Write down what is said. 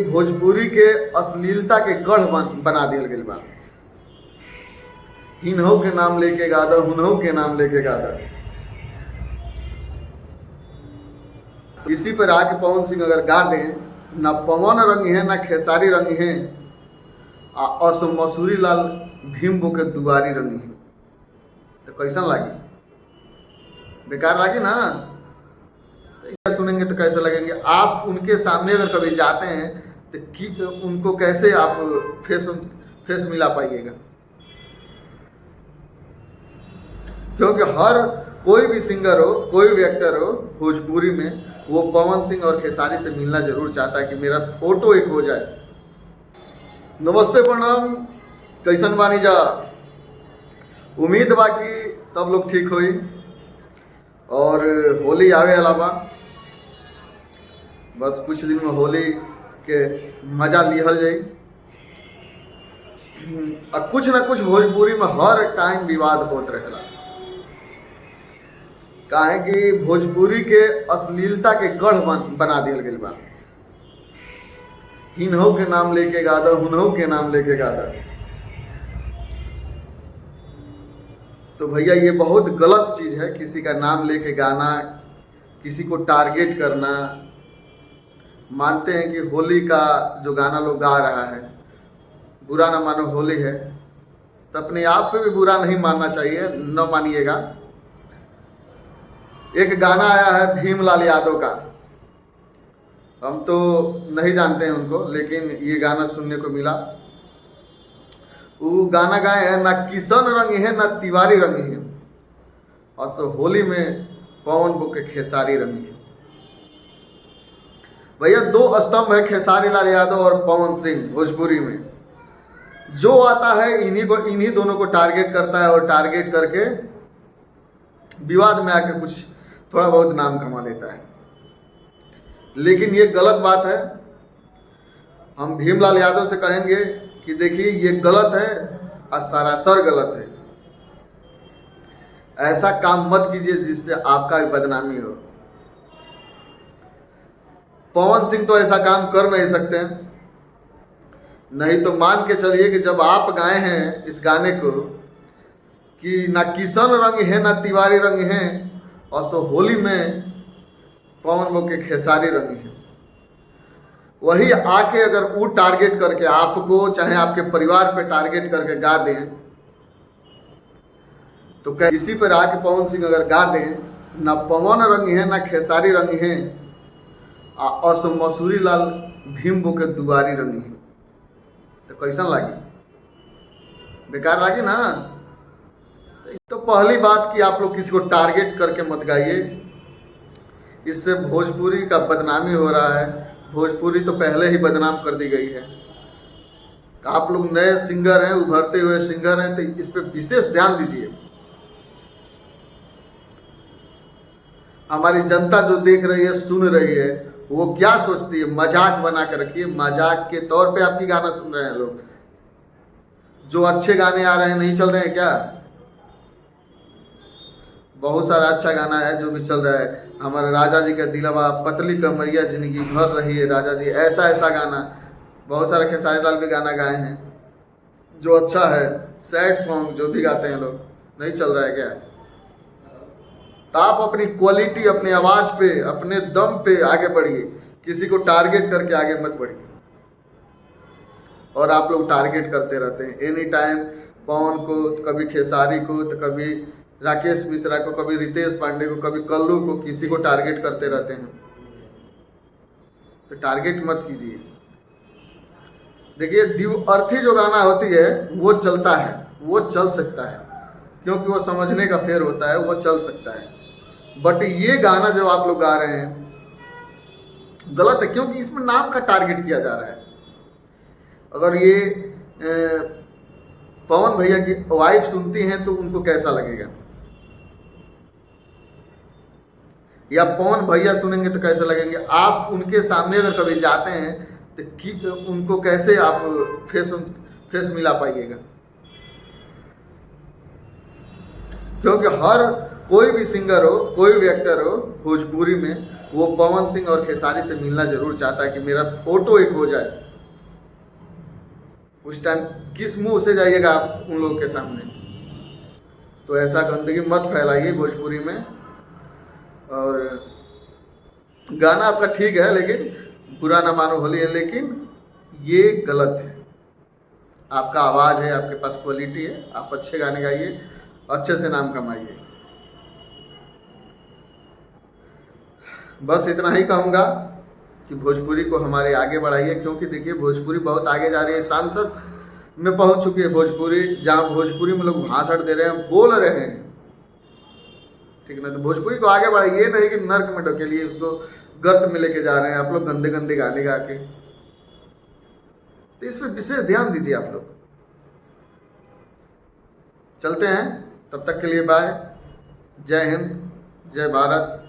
भोजपुरी के अश्लीलता के गढ़ बना दिया गई बा। हिनहु के नाम लेके गादा, हुनहु के नाम लेके गादा। इसी पर आके पवन सिंह अगर गा दें, ना पवन रंगी है ना खेसारी रंगी है, असो मसूरी लाल भीम बो के दुआरी रंगी है, तो कैसा लागी? बेकार लागी ना। तो सुनेंगे तो कैसे लगेंगे? आप उनके सामने अगर कभी जाते हैं तो उनको कैसे आप फेस मिला पाइएगा? क्योंकि हर कोई भी सिंगर हो, कोई भी एक्टर हो भोजपुरी में, वो पवन सिंह और खेसारी से मिलना जरूर चाहता है कि मेरा फोटो एक हो जाए। नमस्ते, प्रणाम, कैसन बानी जा? उम्मीद बा कि सब लोग ठीक होई और होली आवे अलावा बस कुछ दिन में होली के मजा लिहल जाई। कुछ ना कुछ भोजपुरी में हर टाइम विवाद होत रहेला। काहे कि भोजपुरी के अश्लीलता के गढ़ बना दिया गई बा। हिनहु के नाम लेके गादा, हुनहु के नाम लेके गादा। तो भैया ये बहुत गलत चीज है, किसी का नाम लेके गाना, किसी को टारगेट करना। मानते हैं कि होली का जो गाना लोग गा रहा है, बुरा ना मानो, होली है, तो अपने आप पे भी बुरा नहीं मानना चाहिए, न मानिएगा। एक गाना आया है भीमलाल यादव का, हम तो नहीं जानते हैं उनको, लेकिन ये गाना सुनने को मिला। वो गाना गाए हैं, ना किशन रंगी है ना तिवारी रंगी है, और सो होली में पवन बो के खेसारी रंगी है। भैया दो स्तंभ है, खेसारी लाल यादव और पवन सिंह भोजपुरी में। जो आता है इन्हीं दोनों को टारगेट करता है और टारगेट करके विवाद में आके कुछ थोड़ा बहुत नाम कमा लेता है। लेकिन ये गलत बात है। हम भीमलाल यादव से कहेंगे कि देखिए ये गलत है और सरासर गलत है। ऐसा काम मत कीजिए जिससे आपका भी बदनामी हो। पवन सिंह तो ऐसा काम कर नहीं सकते हैं। नहीं तो मान के चलिए कि जब आप गाए हैं इस गाने को कि ना किशन रंग है ना तिवारी रंग है, और सो होली में पवन बो के खेसारी रंगी है, वही आके अगर वो टारगेट करके आपको चाहे आपके परिवार पे टारगेट करके गा दें, तो इसी पर आके पवन सिंह अगर गा दें, ना पवन रंगी है ना खेसारी रंगी है, असो मसूरी लाल भीम बो के दुआरी रंगी है, तो कैसा लागी? बेकार लागी ना। तो पहली बात कि आप लोग किसी को टारगेट करके मत गाइए, इससे भोजपुरी का बदनामी हो रहा है। भोजपुरी तो पहले ही बदनाम कर दी गई है। आप लोग नए सिंगर हैं, उभरते हुए सिंगर हैं, तो इस पे विशेष ध्यान दीजिए। हमारी जनता जो देख रही है, सुन रही है, वो क्या सोचती है? मजाक बना कर रखिए। मजाक के तौर पे आपकी गाना सुन रहे हैं लोग। जो अच्छे गाने आ रहे हैं नहीं चल रहे हैं क्या? बहुत सारा अच्छा गाना है जो भी चल रहा है। हमारे राजा जी का दिलवा, पतली कमरिया जिंदगी भर रही है राजा जी, ऐसा ऐसा गाना। बहुत सारे खेसारी लाल भी गाना गाए हैं जो अच्छा है। सैड सॉन्ग जो भी गाते हैं लोग, नहीं चल रहा है क्या? तो आप अपनी क्वालिटी, अपने आवाज पे, अपने दम पे आगे बढ़िए, किसी को टारगेट करके आगे मत बढ़िए। और आप लोग टारगेट करते रहते हैं एनी टाइम, पवन को, तो कभी खेसारी को, तो कभी राकेश मिश्रा को, कभी रितेश पांडे को, कभी कल्लू को, किसी को टारगेट करते रहते हैं। तो टारगेट मत कीजिए। देखिए द्विअर्थी जो गाना होती है वो चलता है, वो चल सकता है, क्योंकि वो समझने का फेर होता है, वो चल सकता है। बट ये गाना जो आप लोग गा रहे हैं गलत है, क्योंकि इसमें नाम का टारगेट किया जा रहा है। अगर ये पवन भैया की वाइफ सुनती हैं तो उनको कैसा लगेगा, या पवन भैया सुनेंगे तो कैसे लगेंगे? आप उनके सामने अगर कभी जाते हैं तो उनको कैसे आप फेस मिला पाइएगा? क्योंकि हर कोई भी सिंगर हो, कोई भी एक्टर हो भोजपुरी में, वो पवन सिंह और खेसारी से मिलना जरूर चाहता है कि मेरा फोटो एक हो जाए। उस टाइम किस मुंह से जाइएगा आप उन लोगों के सामने? तो ऐसा गंदगी मत फैलाइए भोजपुरी में। और गाना आपका ठीक है, लेकिन बुरा ना मानो होली है, लेकिन ये गलत है। आपका आवाज़ है, आपके पास क्वालिटी है, आप अच्छे गाने गाइए, अच्छे से नाम कमाइए। बस इतना ही कहूँगा कि भोजपुरी को हमारे आगे बढ़ाइए, क्योंकि देखिए भोजपुरी बहुत आगे जा रही है, सांसद में पहुंच चुकी है भोजपुरी, जहां भोजपुरी में लोग भाषण दे रहे हैं, बोल रहे हैं, ठीक है ना। तो भोजपुरी को आगे बढ़ाइए, नहीं कि नर्क में ढकेलिए, उसको गर्त में लेके जा रहे हैं आप लोग गंदे गंदे गाने गा के। तो इस पर विशेष ध्यान दीजिए आप लोग। चलते हैं, तब तक के लिए बाय। जय हिंद, जय भारत।